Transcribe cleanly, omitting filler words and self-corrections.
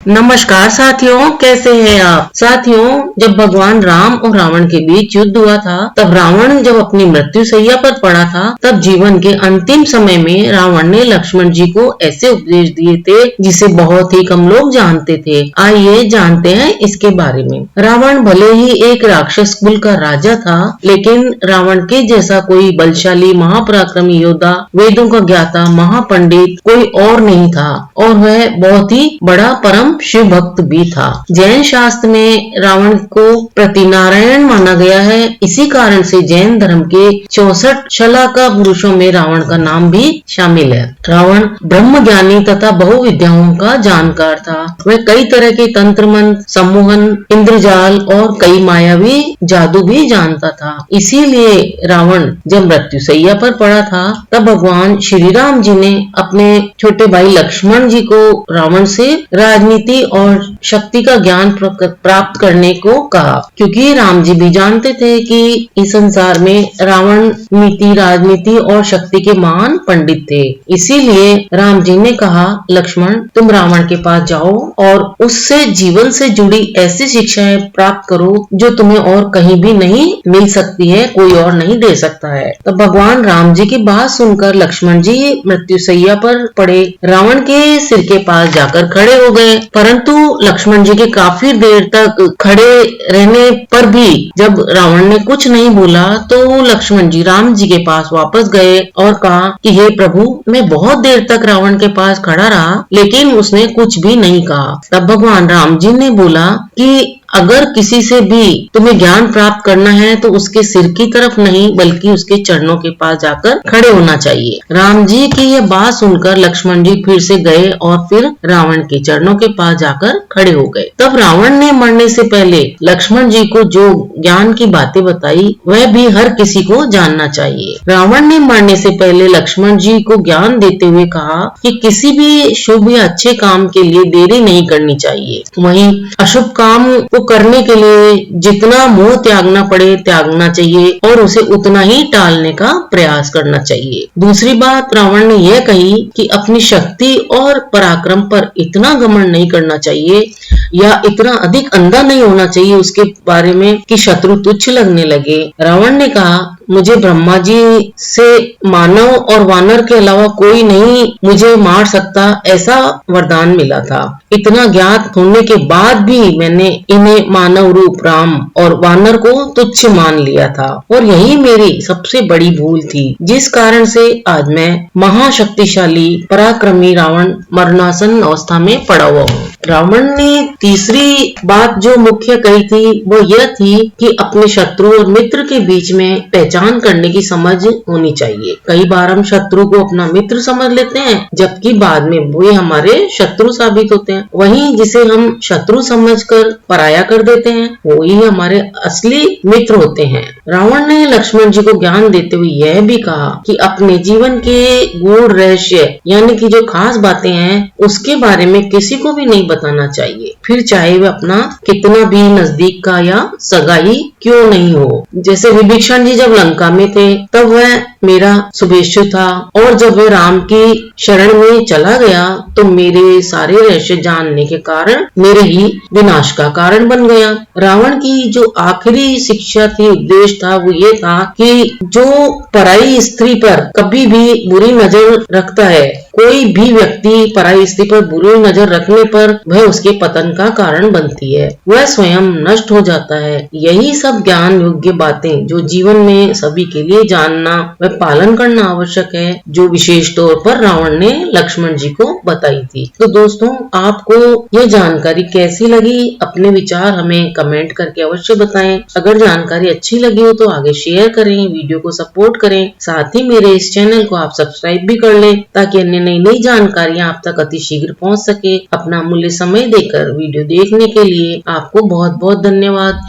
नमस्कार साथियों, कैसे हैं आप। साथियों, जब भगवान राम और रावण के बीच युद्ध हुआ था, तब रावण जब अपनी मृत्यु शैया पर पड़ा था, तब जीवन के अंतिम समय में रावण ने लक्ष्मण जी को ऐसे उपदेश दिए थे जिसे बहुत ही कम लोग जानते थे। आइए जानते हैं इसके बारे में। रावण भले ही एक राक्षस कुल का राजा था, लेकिन रावण के जैसा कोई बलशाली महापराक्रमी योद्धा, वेदों का ज्ञाता, महापंडित कोई और नहीं था, और वह बहुत ही बड़ा परम शिव भक्त भी था। जैन शास्त्र में रावण को प्रतिनारायण माना गया है। इसी कारण से जैन धर्म के 64 शलाका पुरुषों में रावण का नाम भी शामिल है। रावण ब्रह्म ज्ञानी तथा बहुविद्याओं का जानकार था। वह कई तरह के तंत्र मंत्र, सम्मोहन, इंद्रजाल और कई मायावी जादू भी जानता था। इसीलिए रावण जब मृत्यु शैया पर पड़ा था, तब भगवान श्री राम जी ने अपने छोटे भाई लक्ष्मण जी को रावण से राजनीति और शक्ति का ज्ञान प्राप्त करने को कहा, क्योंकि राम जी भी जानते थे कि इस संसार में रावण नीति, राजनीति और शक्ति के महान पंडित थे। इसीलिए राम जी ने कहा, लक्ष्मण तुम रावण के पास जाओ और उससे जीवन से जुड़ी ऐसी शिक्षाएं प्राप्त करो जो तुम्हें और कहीं भी नहीं मिल सकती है, कोई और नहीं दे सकता है। तब भगवान राम जी की बात सुनकर लक्ष्मण जी मृत्युशैया पर पड़े रावण के सिर के पास जाकर खड़े हो गए। परंतु लक्ष्मण जी के काफी देर तक खड़े रहने पर भी जब रावण ने कुछ नहीं बोला, तो लक्ष्मण जी राम जी के पास वापस गए और कहा कि हे प्रभु, मैं बहुत देर तक रावण के पास खड़ा रहा, लेकिन उसने कुछ भी नहीं कहा। तब भगवान राम जी ने बोला कि अगर किसी से भी तुम्हें ज्ञान प्राप्त करना है तो उसके सिर की तरफ नहीं, बल्कि उसके चरणों के पास जाकर खड़े होना चाहिए। राम जी की यह बात सुनकर लक्ष्मण जी फिर से गए और फिर रावण के चरणों के पास जाकर खड़े हो गए। तब रावण ने मरने से पहले लक्ष्मण जी को जो ज्ञान की बातें बताई, वह भी हर किसी को जानना चाहिए। रावण ने मरने से पहले लक्ष्मण जी को ज्ञान देते हुए कहा कि किसी भी शुभ या अच्छे काम के लिए देरी नहीं करनी चाहिए। वहीं अशुभ काम करने के लिए जितना मोह त्यागना पड़े त्यागना चाहिए और उसे उतना ही टालने का प्रयास करना चाहिए। दूसरी बात रावण ने यह कही कि अपनी शक्ति और पराक्रम पर इतना घमंड नहीं करना चाहिए या इतना अधिक अंधा नहीं होना चाहिए उसके बारे में कि शत्रु तुच्छ लगने लगे। रावण ने कहा, मुझे ब्रह्मा जी से मानव और वानर के अलावा कोई नहीं मुझे मार सकता, ऐसा वरदान मिला था। इतना ज्ञात होने के बाद भी मैंने इन्हें मानव रूप राम और वानर को तुच्छ मान लिया था, और यही मेरी सबसे बड़ी भूल थी, जिस कारण से आज मैं महाशक्तिशाली पराक्रमी रावण मरणासन अवस्था में पड़ा हुआ हूँ। रावण ने तीसरी बात जो मुख्य कही थी वो यह थी कि अपने शत्रु और मित्र के बीच में पहचान करने की समझ होनी चाहिए। कई बार हम शत्रु को अपना मित्र समझ लेते हैं, जबकि बाद में वो हमारे शत्रु साबित होते हैं। वहीं जिसे हम शत्रु समझकर पराया कर देते हैं, वो ही हमारे असली मित्र होते हैं। रावण ने लक्ष्मण जी को ज्ञान देते हुए यह भी कहा कि अपने जीवन के गूढ़ रहस्य यानी कि जो खास बातें हैं उसके बारे में किसी को भी नहीं बताना चाहिए, फिर चाहे वह अपना कितना भी नजदीक का या सगा ही क्यों नहीं हो। जैसे विभीषण जी जब लंका में थे तब वह मेरा शुभेच्छु था, और जब वह राम की शरण में चला गया तो मेरे सारे रहस्य जानने के कारण मेरे ही विनाश का कारण बन गया। रावण की जो आखिरी शिक्षा थी, उपदेश था, वो ये था कि जो पराई स्त्री पर कभी भी बुरी नजर रखता है, कोई भी व्यक्ति पराई स्त्री पर बुरी नजर रखने पर वह उसके पतन का कारण बनती है, वह स्वयं नष्ट हो जाता है। यही सब ज्ञान योग्य बातें जो जीवन में सभी के लिए जानना व पालन करना आवश्यक है, जो विशेष तौर पर रावण ने लक्ष्मण जी को बताई थी। तो दोस्तों, आपको यह जानकारी कैसी लगी, अपने विचार हमें कमेंट करके अवश्य बताएं। अगर जानकारी अच्छी लगी हो तो आगे शेयर करें, वीडियो को सपोर्ट करें। साथ ही मेरे इस चैनल को आप सब्सक्राइब भी कर लें, ताकि अन्य नई नई जानकारियां आप तक अति शीघ्र पहुंच सके। अपना अमूल्य समय देकर वीडियो देखने के लिए आपको बहुत बहुत धन्यवाद।